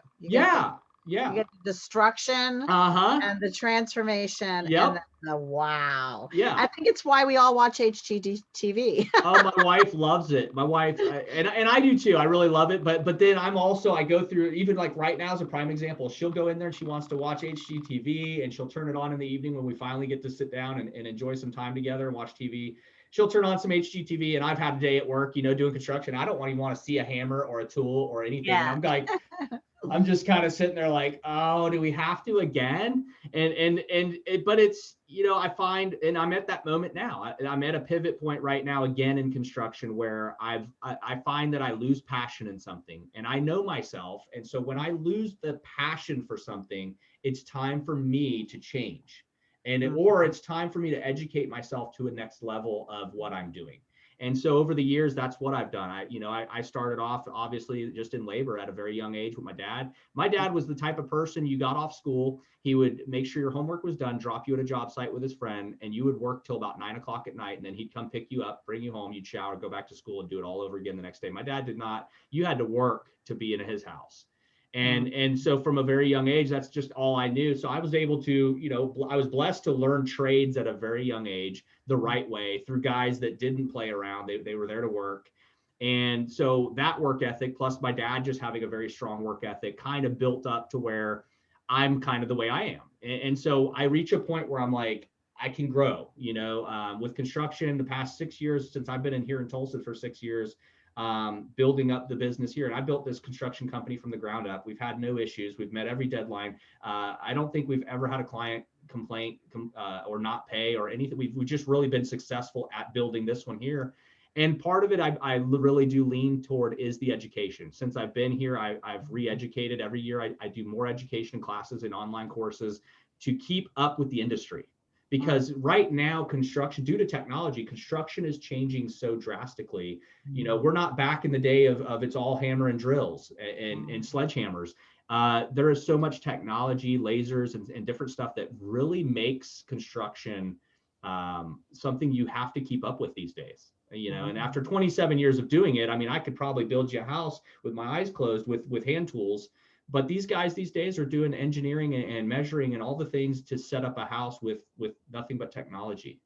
You get the destruction and the transformation and then the wow. Yeah. I think it's why we all watch HGTV. Oh, my wife loves it. My wife, and I do too. I really love it. But then I go through, even like right now is a prime example. She'll go in there and she wants to watch HGTV, and she'll turn it on in the evening when we finally get to sit down and enjoy some time together and watch TV. She'll turn on some HGTV, and I've had a day at work, doing construction. I don't even want to see a hammer or a tool or anything. Yeah. I'm like, I'm just kind of sitting there like, oh, do we have to again? But it's, I find, and I'm at that moment now. I'm at a pivot point right now, again, in construction, where I find that I lose passion in something, and I know myself. And so when I lose the passion for something, it's time for me to change. Or it's time for me to educate myself to a next level of what I'm doing. And so over the years, that's what I've done. I started off obviously just in labor at a very young age with my dad. My dad was the type of person, you got off school, he would make sure your homework was done, drop you at a job site with his friend, and you would work till about 9 o'clock at night. And then he'd come pick you up, bring you home, you'd shower, go back to school and do it all over again the next day. My dad did not, you had to work to be in his house. And so from a very young age, that's just all I knew. So I was able to, I was blessed to learn trades at a very young age the right way through guys that didn't play around. They were there to work. And so that work ethic, plus my dad just having a very strong work ethic, kind of built up to where I'm kind of the way I am. And so I reach a point where I'm like, I can grow, with construction the past 6 years, since I've been in here in Tulsa for 6 years, building up the business here. And I built this construction company from the ground up. We've had no issues. We've met every deadline. I don't think we've ever had a client complaint or not pay or anything. We've just really been successful at building this one here. And part of it I really do lean toward is the education. Since I've been here, I've re-educated every year. I do more education classes and online courses to keep up with the industry. Because right now, construction, due to technology, construction is changing so drastically. We're not back in the day of it's all hammer and drills and sledgehammers. There is so much technology, lasers, and different stuff that really makes construction something you have to keep up with these days. And after 27 years of doing it, I mean, I could probably build you a house with my eyes closed with hand tools. But these guys these days are doing engineering and measuring and all the things to set up a house with nothing but technology.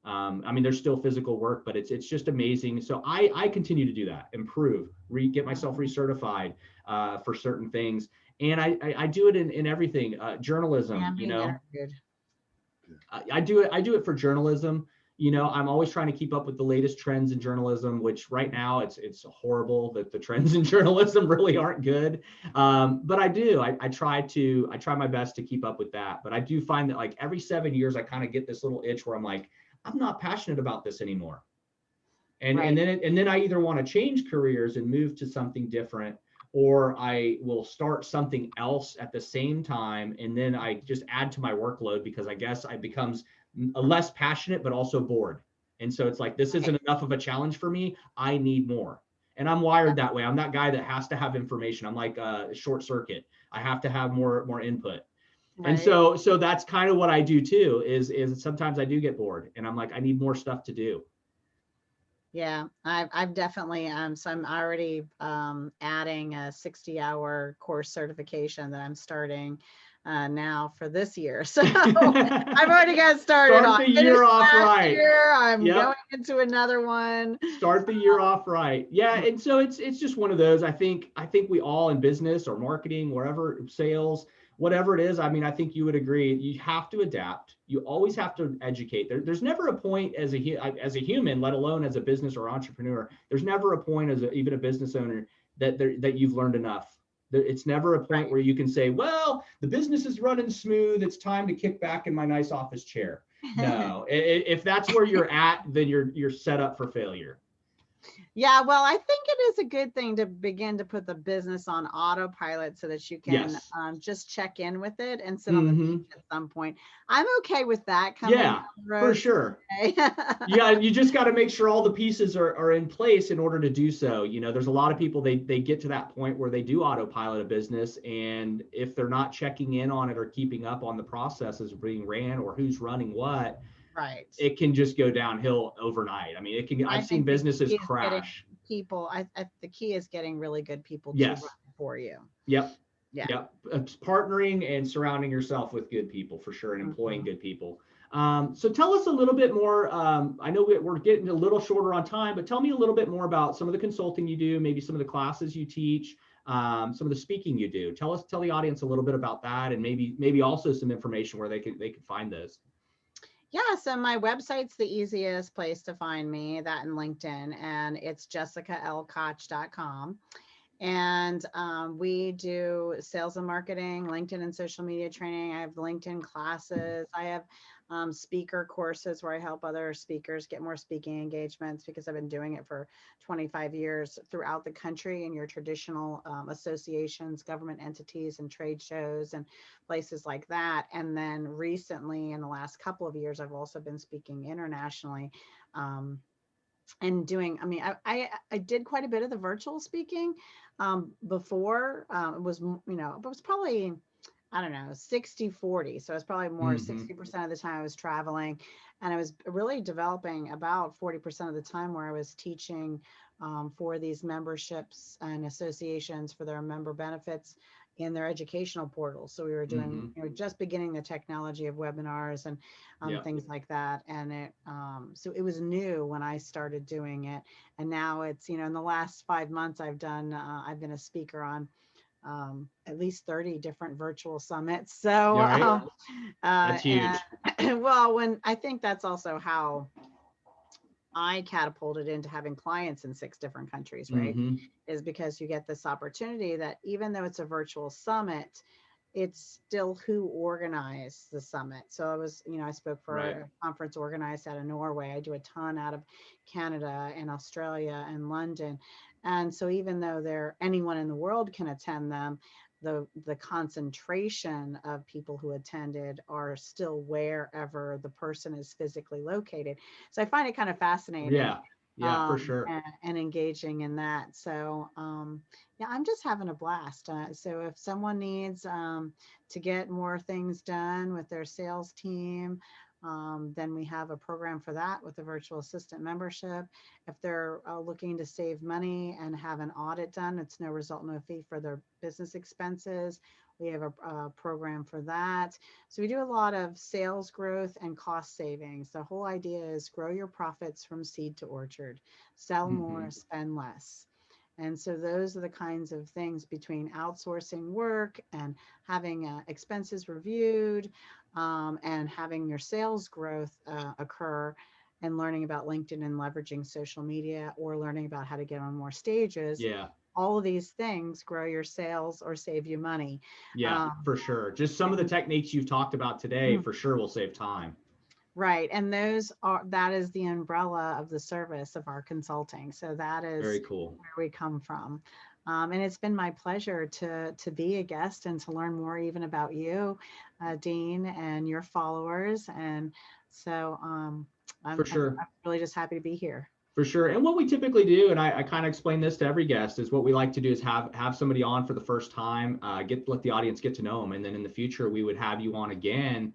I mean, there's still physical work, but it's just amazing. So I continue to do that, improve, get myself recertified for certain things. And I do it in everything, journalism, I do it for journalism. I'm always trying to keep up with the latest trends in journalism, which right now it's horrible that the trends in journalism really aren't good. But I try my best to keep up with that. But I do find that like every 7 years, I kind of get this little itch where I'm like, I'm not passionate about this anymore. And then I either want to change careers and move to something different, or I will start something else at the same time. And then I just add to my workload because I guess I becomes less passionate, but also bored. And so it's like, this isn't enough of a challenge for me. I need more. And I'm wired that way. I'm that guy that has to have information. I'm like a short circuit. I have to have more input. Right. And so that's kind of what I do too, is sometimes I do get bored and I'm like, I need more stuff to do. Yeah, I've definitely, so I'm already adding a 60-hour course certification that I'm starting now for this year. So I've already got started. Start the year off right. I'm going into another one. Start the year off right. Yeah, and so it's just one of those. I think we all in business or marketing, wherever, sales, whatever it is, I mean, I think you would agree, you have to adapt. You always have to educate. There's never a point as a human, let alone as a business or entrepreneur, there's never a point as even a business owner that you've learned enough. It's never a point where you can say, well, the business is running smooth, it's time to kick back in my nice office chair. No, if that's where you're at, then you're set up for failure. Yeah, well, I think it is a good thing to begin to put the business on autopilot so that you can just check in with it and sit on the beach at some point. I'm okay with that. For sure. Yeah, you just got to make sure all the pieces are in place in order to do so. There's a lot of people, they get to that point where they do autopilot a business, and if they're not checking in on it or keeping up on the processes being ran or who's running what, right, it can just go downhill overnight. I mean, it can. I've seen businesses crash. People, the key is getting really good people to run for you. Yep. It's partnering and surrounding yourself with good people for sure, and employing good people. So tell us a little bit more. I know we're getting a little shorter on time, but tell me a little bit more about some of the consulting you do, maybe some of the classes you teach, some of the speaking you do. Tell the audience a little bit about that, and maybe also some information where they could find those. Yeah, so my website's the easiest place to find me, that and LinkedIn, and it's jessicalkoch.com. And we do sales and marketing, LinkedIn and social media training. I have LinkedIn classes. I have speaker courses where I help other speakers get more speaking engagements, because I've been doing it for 25 years throughout the country in your traditional associations, government entities, and trade shows and places like that. And then recently, in the last couple of years, I've also been speaking internationally. and doing, I mean, I did quite a bit of the virtual speaking before. It was, it was probably, I don't know, 60-40. So it's probably more Mm-hmm. 60% of the time I was traveling, and I was really developing about 40% of the time where I was teaching for these memberships and associations for their member benefits in their educational portals. So we were doing, Mm-hmm. just beginning the technology of webinars and Yeah. things like that. And so it was new when I started doing it. And now it's, in the last 5 months, I've been a speaker on at least 30 different virtual summits. So, All right. That's and huge. well, when I think that's also how I catapulted into having clients in 6 different countries, right? Mm-hmm. Is because you get this opportunity that even though it's a virtual summit, it's still who organized the summit. So I spoke for Right. a conference organized out of Norway. I do a ton out of Canada and Australia and London. And so even though anyone in the world can attend them, the concentration of people who attended are still wherever the person is physically located. So I find it kind of fascinating Yeah. Yeah, for sure. and engaging in that. So yeah, I'm just having a blast. So if someone needs to get more things done with their sales team, then we have a program for that with the virtual assistant membership. If they're looking to save money and have an audit done, it's no result, no fee for their business expenses. We have a program for that. So we do a lot of sales growth and cost savings. The whole idea is grow your profits from seed to orchard, sell Mm-hmm. more, spend less. And so those are the kinds of things between outsourcing work and having expenses reviewed and having your sales growth occur and learning about LinkedIn and leveraging social media or learning about how to get on more stages. Yeah. All of these things grow your sales or save you money. Yeah, Um, for sure. Just some of the techniques you've talked about today and for sure will save time. Right. And that is the umbrella of the service of our consulting. So that is Very cool. where we come from. And it's been my pleasure to be a guest and to learn more even about you, Dean, and your followers. And so For sure. I'm really just happy to be here. For sure. And what we typically do, and I kind of explain this to every guest, is what we like to do is have somebody on for the first time, let the audience get to know them, and then in the future we would have you on again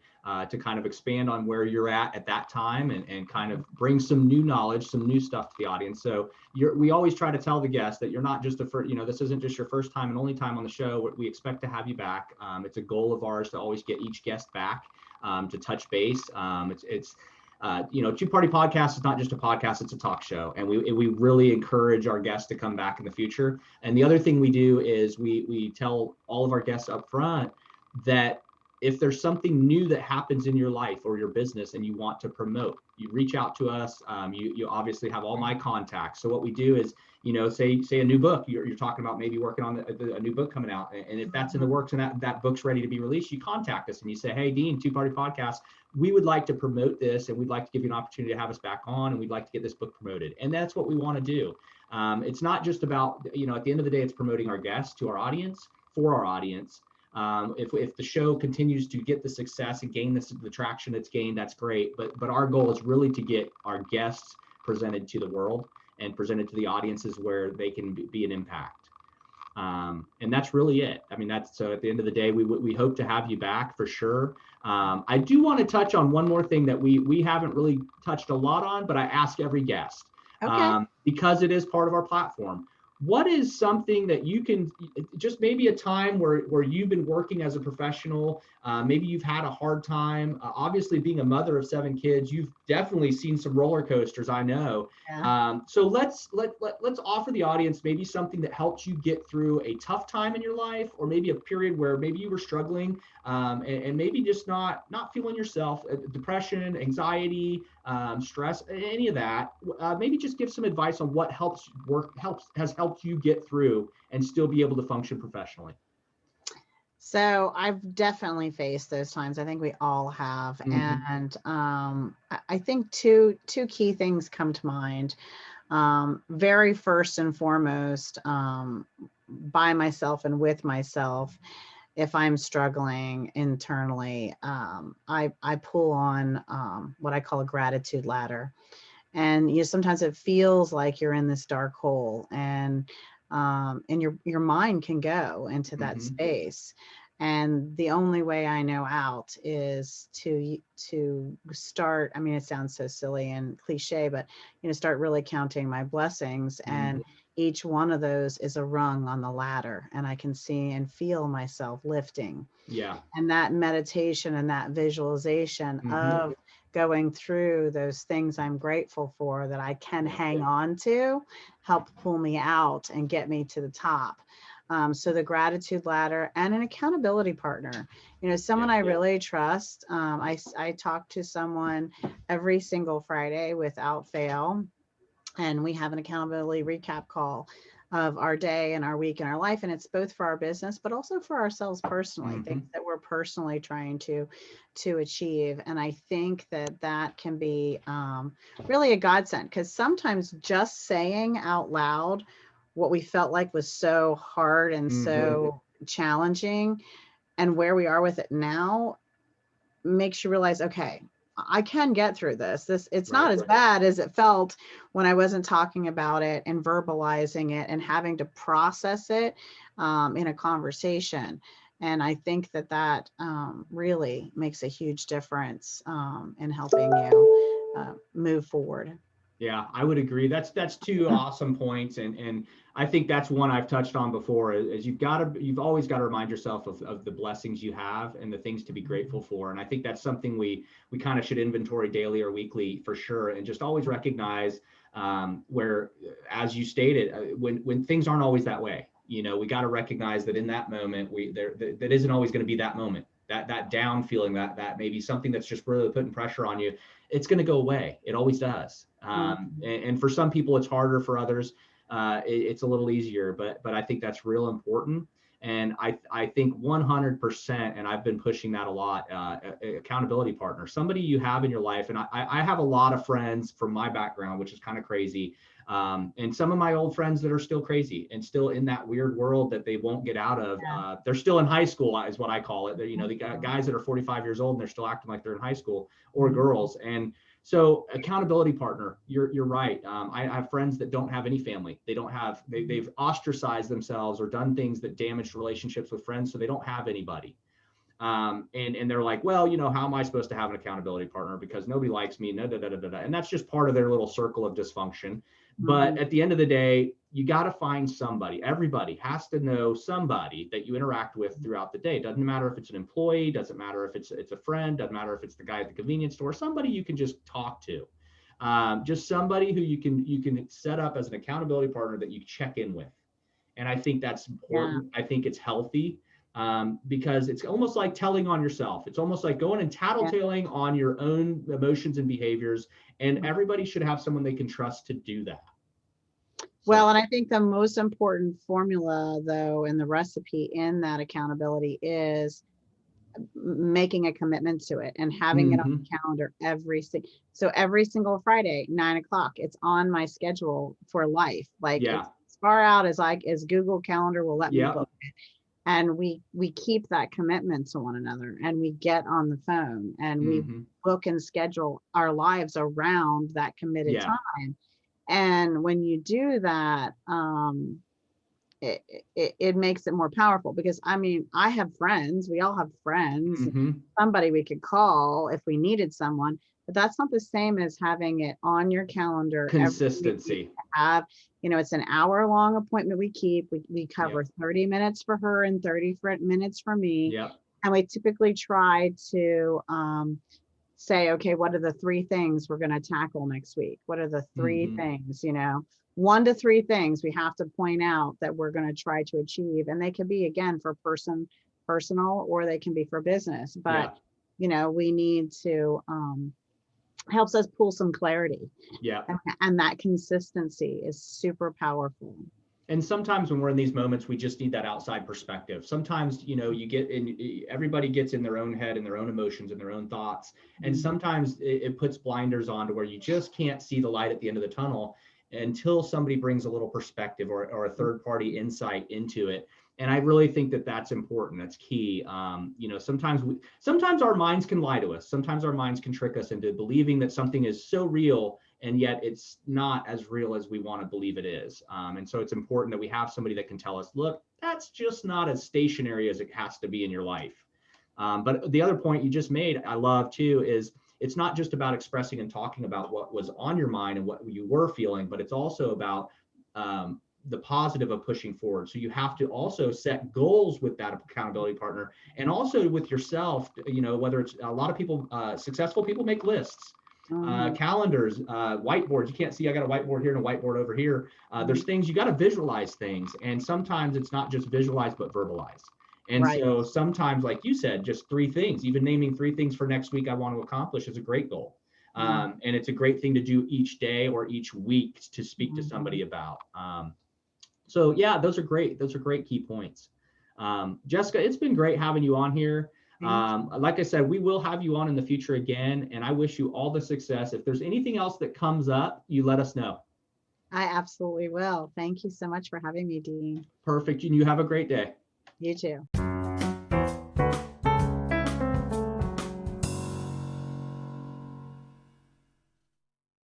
to kind of expand on where you're at that time, and kind of bring some new knowledge, some new stuff to the audience. So we always try to tell the guests that you're not just this isn't just your first time and only time on the show. We expect to have you back. It's a goal of ours to always get each guest back to touch base. Two Party Podcast is not just a podcast, it's a talk show. And we really encourage our guests to come back in the future. And the other thing we do is we tell all of our guests up front that if there's something new that happens in your life or your business and you want to promote, you reach out to us. You obviously have all my contacts. So what we do is, say a new book, you're talking about maybe working on a new book coming out. And if that's in the works and that book's ready to be released, you contact us and you say, hey, Dean, Two Party Podcast, we would like to promote this and we'd like to give you an opportunity to have us back on, and we'd like to get this book promoted. And that's what we want to do. It's not just about, at the end of the day, it's promoting our guests to our audience, for our audience. If the show continues to get the success and gain the traction it's gained, that's great. But our goal is really to get our guests presented to the world and presented to the audiences where they can be an impact. And that's really it. I mean, so at the end of the day, we hope to have you back for sure. I do want to touch on one more thing that we haven't really touched a lot on, but I ask every guest Okay. because it is part of our platform. What is something that you can, just maybe a time where you've been working as a professional, maybe you've had a hard time, obviously being a mother of 7 kids, you've definitely seen some roller coasters, I know. Yeah. So let's offer the audience maybe something that helped you get through a tough time in your life, or maybe a period where maybe you were struggling and maybe just not feeling yourself, depression, anxiety, stress, any of that. Maybe just give some advice on what has helped you get through and still be able to function professionally. So I've definitely faced those times. I think we all have. Mm-hmm. And I think two key things come to mind. Very first and foremost, by myself and with myself, if I'm struggling internally, I pull on what I call a gratitude ladder. And sometimes it feels like you're in this dark hole, and your mind can go into that space. And the only way I know out is to start. I mean, it sounds so silly and cliche, but start really counting my blessings. And each one of those is a rung on the ladder, and I can see and feel myself lifting. Yeah. And that meditation and that visualization of going through those things I'm grateful for that I can hang on to help pull me out and get me to the top. So the gratitude ladder and an accountability partner, someone I really trust. I talk to someone every single Friday without fail, and we have an accountability recap call of our day and our week and our life. And it's both for our business, but also for ourselves personally, things that we're personally trying to achieve. And I think that can be really a godsend, because sometimes just saying out loud what we felt like was so hard and so challenging, and where we are with it now, makes you realize, okay, I can get through this. It's not as bad as it felt when I wasn't talking about it and verbalizing it and having to process it in a conversation. And I think that really makes a huge difference in helping you move forward. Yeah, I would agree. That's two awesome points, and I think that's one I've touched on before. Is you've always got to remind yourself of the blessings you have and the things to be grateful for. And I think that's something we kind of should inventory daily or weekly for sure, and just always recognize where, as you stated, when things aren't always that way. We got to recognize that in that moment, that isn't always going to be that moment. That down feeling, that maybe something that's just really putting pressure on you, it's going to go away. It always does. And for some people, it's harder. For others, it's a little easier. But I think that's real important. And I think 100%, and I've been pushing that a lot, accountability partner, somebody you have in your life. And I have a lot of friends from my background, which is kind of crazy. And some of my old friends that are still crazy and still in that weird world that they won't get out of. They're still in high school, is what I call it. They're, the guys that are 45 years old and they're still acting like they're in high school, or girls. And so accountability partner, you're right. I have friends that don't have any family. They've ostracized themselves or done things that damaged relationships with friends. So they don't have anybody. And they're like, well, how am I supposed to have an accountability partner because nobody likes me? And that's just part of their little circle of dysfunction. But at the end of the day, you got to find somebody. Everybody has to know somebody that you interact with throughout the day. Doesn't matter if it's an employee, doesn't matter if it's a friend, doesn't matter if it's the guy at the convenience store, somebody you can just talk to. Just somebody who you can set up as an accountability partner that you check in with. And I think that's important. I think it's healthy. Because it's almost like telling on yourself. It's almost like going and tattletaling on your own emotions and behaviors. And everybody should have someone they can trust to do that. Well, and I think the most important formula, though, in the recipe in that accountability is making a commitment to it and having it on the calendar every single Friday, 9:00. It's on my schedule for life. Like it's as far out as Google Calendar will let me book it. And we keep that commitment to one another, and we get on the phone and we book and schedule our lives around that committed time. And when you do that, it makes it more powerful, because I have friends, we all have friends, somebody we could call if we needed someone, but that's not the same as having it on your calendar. Consistency. It's an hour-long appointment we keep. We cover 30 minutes for her and 30 minutes for me. And we typically try to say, okay, what are the 3 things we're going to tackle next week? What are the 3 things, 1 to 3 things we have to point out that we're going to try to achieve. And they can be, again, for personal, or they can be for business. But, we need to, helps us pull some clarity. And that consistency is super powerful. And sometimes when we're in these moments, we just need that outside perspective. Sometimes, everybody gets in their own head and their own emotions and their own thoughts. And sometimes it puts blinders on to where you just can't see the light at the end of the tunnel until somebody brings a little perspective or a third party insight into it. And I really think that that's important. That's key. Sometimes our minds can lie to us. Sometimes our minds can trick us into believing that something is so real and yet it's not as real as we want to believe it is. And so it's important that we have somebody that can tell us, look, that's just not as stationary as it has to be in your life. But the other point you just made, I love too, is it's not just about expressing and talking about what was on your mind and what you were feeling, but it's also about the positive of pushing forward. So you have to also set goals with that accountability partner, and also with yourself, whether it's a lot of people, successful people make lists, calendars, whiteboards. You can't see, I got a whiteboard here and a whiteboard over here. There's things, you got to visualize things. And sometimes it's not just visualize, but verbalize. And so sometimes, like you said, just 3 things, even naming 3 things for next week I want to accomplish is a great goal. And it's a great thing to do each day or each week to speak to somebody about. So yeah, those are great. Those are great key points. Jessica, it's been great having you on here. Like I said, we will have you on in the future again, and I wish you all the success. If there's anything else that comes up, you let us know. I absolutely will. Thank you so much for having me, Dean. Perfect. And you have a great day. You too.